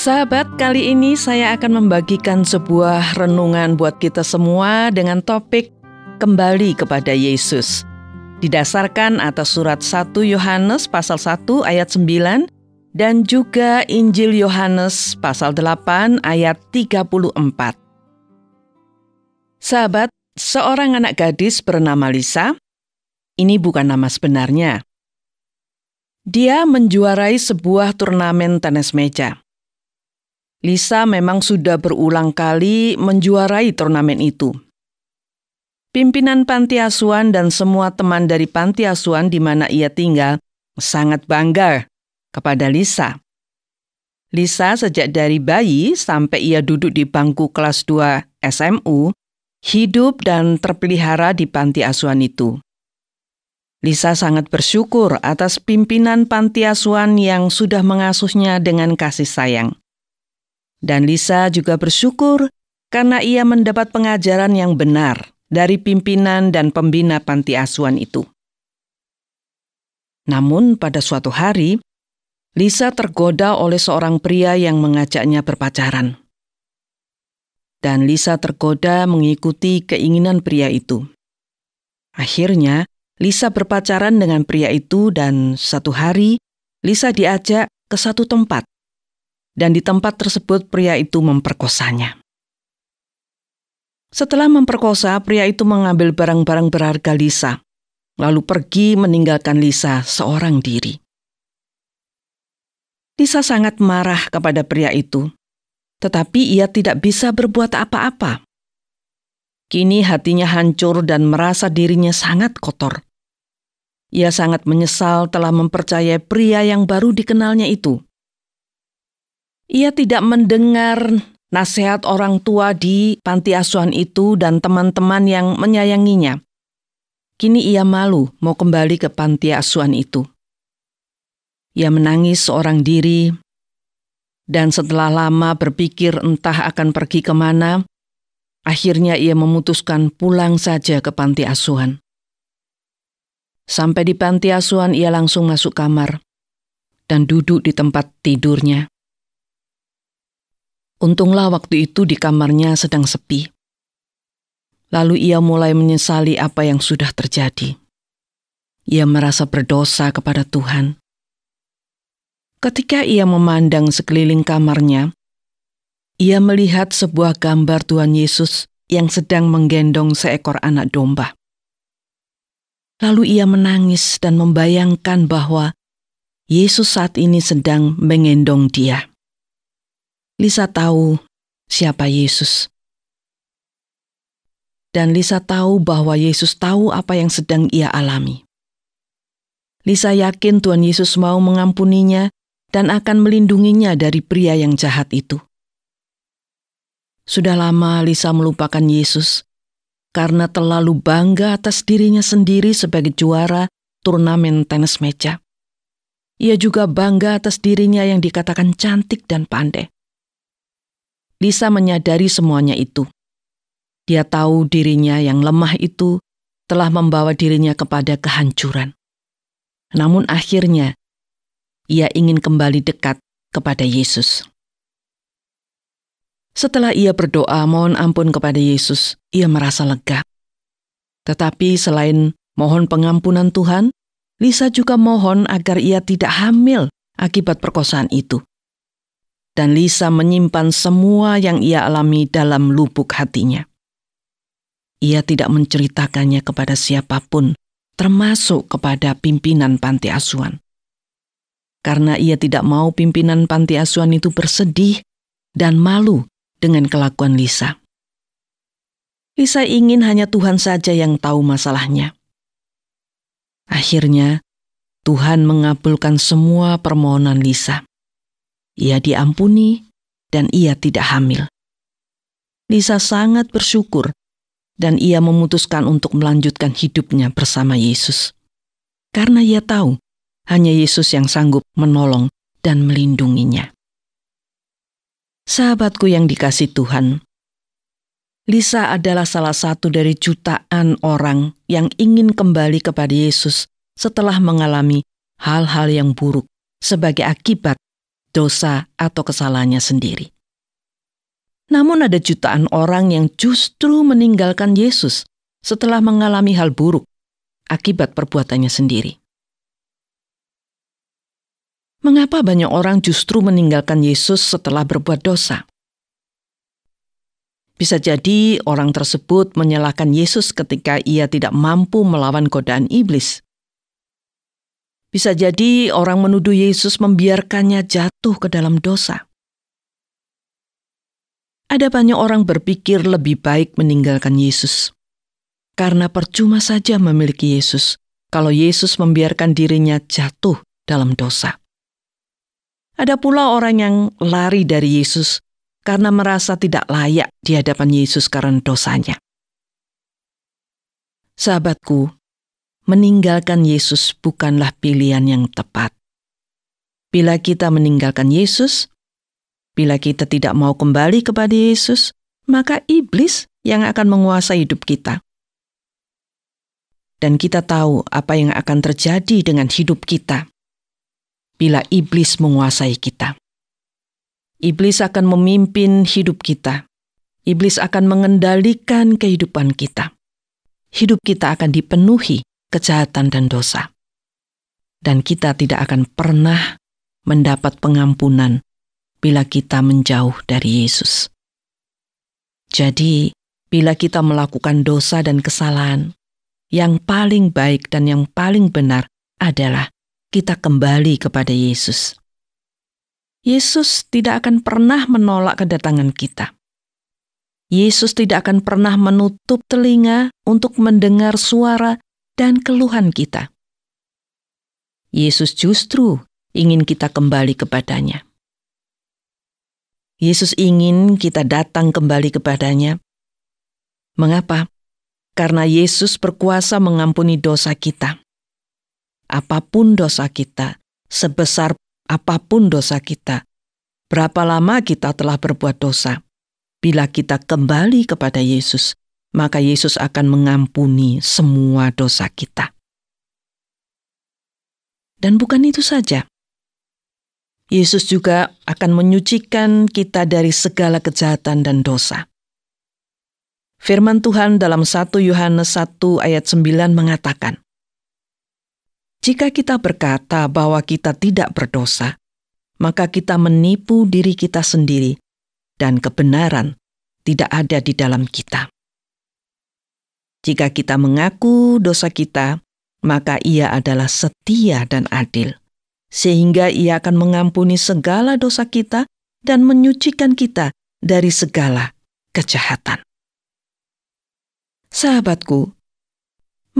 Sahabat, kali ini saya akan membagikan sebuah renungan buat kita semua dengan topik kembali kepada Yesus. Didasarkan atas surat 1 Yohanes pasal 1 ayat 9 dan juga Injil Yohanes pasal 8 ayat 34. Sahabat, seorang anak gadis bernama Lisa, ini bukan nama sebenarnya. Dia menjuarai sebuah turnamen tenis meja. Lisa memang sudah berulang kali menjuarai turnamen itu. Pimpinan panti asuhan dan semua teman dari panti asuhan di mana ia tinggal sangat bangga kepada Lisa. Lisa sejak dari bayi sampai ia duduk di bangku kelas 2 SMU, hidup dan terpelihara di panti asuhan itu. Lisa sangat bersyukur atas pimpinan panti asuhan yang sudah mengasuhnya dengan kasih sayang. Dan Lisa juga bersyukur karena ia mendapat pengajaran yang benar dari pimpinan dan pembina panti asuhan itu. Namun pada suatu hari, Lisa tergoda oleh seorang pria yang mengajaknya berpacaran. Dan Lisa tergoda mengikuti keinginan pria itu. Akhirnya, Lisa berpacaran dengan pria itu dan satu hari, Lisa diajak ke satu tempat. Dan di tempat tersebut pria itu memperkosanya. Setelah memperkosa, pria itu mengambil barang-barang berharga Lisa, lalu pergi meninggalkan Lisa seorang diri. Lisa sangat marah kepada pria itu, tetapi ia tidak bisa berbuat apa-apa. Kini hatinya hancur dan merasa dirinya sangat kotor. Ia sangat menyesal telah mempercayai pria yang baru dikenalnya itu. Ia tidak mendengar nasihat orang tua di panti asuhan itu dan teman-teman yang menyayanginya. Kini ia malu mau kembali ke panti asuhan itu. Ia menangis seorang diri, dan setelah lama berpikir entah akan pergi kemana, akhirnya ia memutuskan pulang saja ke panti asuhan. Sampai di panti asuhan ia langsung masuk kamar dan duduk di tempat tidurnya. Untunglah waktu itu di kamarnya sedang sepi. Lalu ia mulai menyesali apa yang sudah terjadi. Ia merasa berdosa kepada Tuhan. Ketika ia memandang sekeliling kamarnya, ia melihat sebuah gambar Tuhan Yesus yang sedang menggendong seekor anak domba. Lalu ia menangis dan membayangkan bahwa Yesus saat ini sedang menggendong dia. Lisa tahu siapa Yesus. Dan Lisa tahu bahwa Yesus tahu apa yang sedang ia alami. Lisa yakin Tuhan Yesus mau mengampuninya dan akan melindunginya dari pria yang jahat itu. Sudah lama Lisa melupakan Yesus karena terlalu bangga atas dirinya sendiri sebagai juara turnamen tenis meja. Ia juga bangga atas dirinya yang dikatakan cantik dan pandai. Lisa menyadari semuanya itu. Dia tahu dirinya yang lemah itu telah membawa dirinya kepada kehancuran. Namun akhirnya, ia ingin kembali dekat kepada Yesus. Setelah ia berdoa mohon ampun kepada Yesus, ia merasa lega. Tetapi selain mohon pengampunan Tuhan, Lisa juga mohon agar ia tidak hamil akibat perkosaan itu. Dan Lisa menyimpan semua yang ia alami dalam lubuk hatinya. Ia tidak menceritakannya kepada siapapun, termasuk kepada pimpinan panti asuhan. Karena ia tidak mau pimpinan panti asuhan itu bersedih dan malu dengan kelakuan Lisa. Lisa ingin hanya Tuhan saja yang tahu masalahnya. Akhirnya, Tuhan mengabulkan semua permohonan Lisa. Ia diampuni dan ia tidak hamil. Lisa sangat bersyukur dan ia memutuskan untuk melanjutkan hidupnya bersama Yesus. Karena ia tahu hanya Yesus yang sanggup menolong dan melindunginya. Sahabatku yang dikasihi Tuhan, Lisa adalah salah satu dari jutaan orang yang ingin kembali kepada Yesus setelah mengalami hal-hal yang buruk sebagai akibat dosa atau kesalahannya sendiri. Namun ada jutaan orang yang justru meninggalkan Yesus setelah mengalami hal buruk akibat perbuatannya sendiri. Mengapa banyak orang justru meninggalkan Yesus setelah berbuat dosa? Bisa jadi orang tersebut menyalahkan Yesus ketika ia tidak mampu melawan godaan iblis. Bisa jadi orang menuduh Yesus membiarkannya jatuh ke dalam dosa. Ada banyak orang berpikir lebih baik meninggalkan Yesus, karena percuma saja memiliki Yesus kalau Yesus membiarkan dirinya jatuh dalam dosa. Ada pula orang yang lari dari Yesus karena merasa tidak layak di hadapan Yesus karena dosanya. Sahabatku, meninggalkan Yesus bukanlah pilihan yang tepat. Bila kita meninggalkan Yesus, bila kita tidak mau kembali kepada Yesus, maka iblis yang akan menguasai hidup kita. Dan kita tahu apa yang akan terjadi dengan hidup kita bila iblis menguasai kita. Iblis akan memimpin hidup kita. Iblis akan mengendalikan kehidupan kita. Hidup kita akan dipenuhi kejahatan dan dosa. Dan kita tidak akan pernah mendapat pengampunan bila kita menjauh dari Yesus. Jadi, bila kita melakukan dosa dan kesalahan, yang paling baik dan yang paling benar adalah kita kembali kepada Yesus. Yesus tidak akan pernah menolak kedatangan kita. Yesus tidak akan pernah menutup telinga untuk mendengar suara dan keluhan kita. Yesus justru ingin kita kembali kepadanya. Yesus ingin kita datang kembali kepadanya. Mengapa? Karena Yesus berkuasa mengampuni dosa kita. Apapun dosa kita, sebesar apapun dosa kita, berapa lama kita telah berbuat dosa, bila kita kembali kepada Yesus, maka Yesus akan mengampuni semua dosa kita. Dan bukan itu saja. Yesus juga akan menyucikan kita dari segala kejahatan dan dosa. Firman Tuhan dalam 1 Yohanes 1 ayat 9 mengatakan, jika kita berkata bahwa kita tidak berdosa, maka kita menipu diri kita sendiri dan kebenaran tidak ada di dalam kita. Jika kita mengaku dosa kita, maka Ia adalah setia dan adil, sehingga Ia akan mengampuni segala dosa kita dan menyucikan kita dari segala kejahatan. Sahabatku,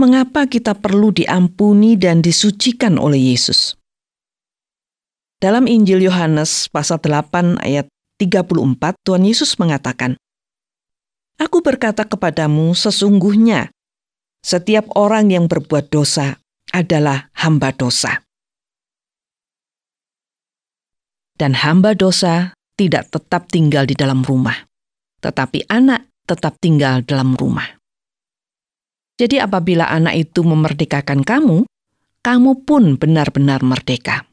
mengapa kita perlu diampuni dan disucikan oleh Yesus? Dalam Injil Yohanes pasal 8 ayat 34, Tuhan Yesus mengatakan, Aku berkata kepadamu sesungguhnya, setiap orang yang berbuat dosa adalah hamba dosa. Dan hamba dosa tidak tetap tinggal di dalam rumah, tetapi anak tetap tinggal dalam rumah. Jadi apabila anak itu memerdekakan kamu, kamu pun benar-benar merdeka.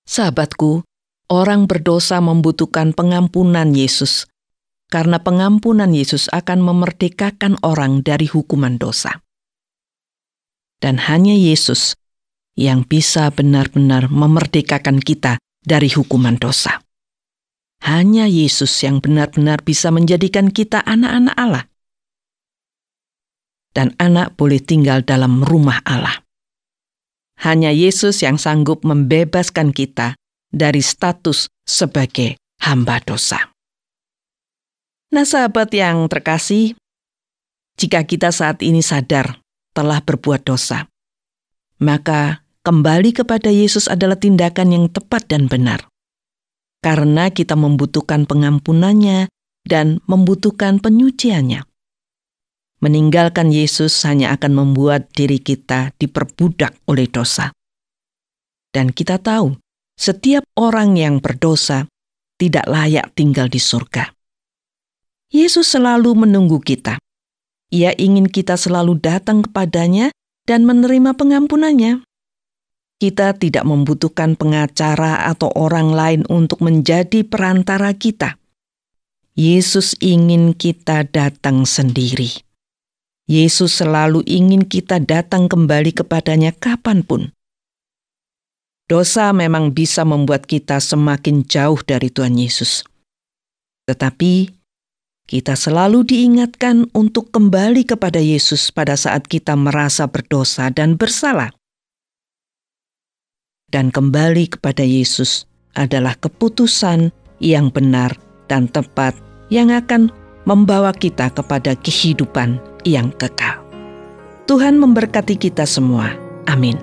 Sahabatku, orang berdosa membutuhkan pengampunan Yesus, karena pengampunan Yesus akan memerdekakan orang dari hukuman dosa. Dan hanya Yesus yang bisa benar-benar memerdekakan kita dari hukuman dosa. Hanya Yesus yang benar-benar bisa menjadikan kita anak-anak Allah. Dan anak boleh tinggal dalam rumah Allah. Hanya Yesus yang sanggup membebaskan kita dari status sebagai hamba dosa. Nah, sahabat yang terkasih, jika kita saat ini sadar telah berbuat dosa, maka kembali kepada Yesus adalah tindakan yang tepat dan benar. Karena kita membutuhkan pengampunannya dan membutuhkan penyuciannya. Meninggalkan Yesus hanya akan membuat diri kita diperbudak oleh dosa. Dan kita tahu, setiap orang yang berdosa tidak layak tinggal di surga. Yesus selalu menunggu kita. Ia ingin kita selalu datang kepadanya dan menerima pengampunannya. Kita tidak membutuhkan pengacara atau orang lain untuk menjadi perantara kita. Yesus ingin kita datang sendiri. Yesus selalu ingin kita datang kembali kepadanya kapanpun. Dosa memang bisa membuat kita semakin jauh dari Tuhan Yesus. Tetapi kita selalu diingatkan untuk kembali kepada Yesus pada saat kita merasa berdosa dan bersalah. Dan kembali kepada Yesus adalah keputusan yang benar dan tepat yang akan membawa kita kepada kehidupan yang kekal. Tuhan memberkati kita semua. Amin.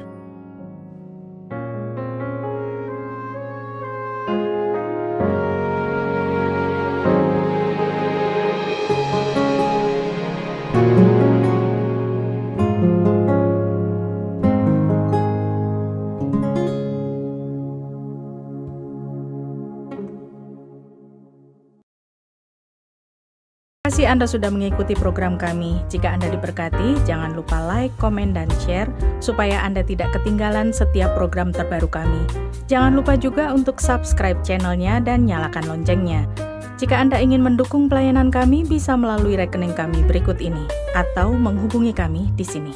Terima kasih Anda sudah mengikuti program kami. Jika Anda diberkati, jangan lupa like, komen, dan share supaya Anda tidak ketinggalan setiap program terbaru kami. Jangan lupa juga untuk subscribe channelnya dan nyalakan loncengnya. Jika Anda ingin mendukung pelayanan kami, bisa melalui rekening kami berikut ini atau menghubungi kami di sini.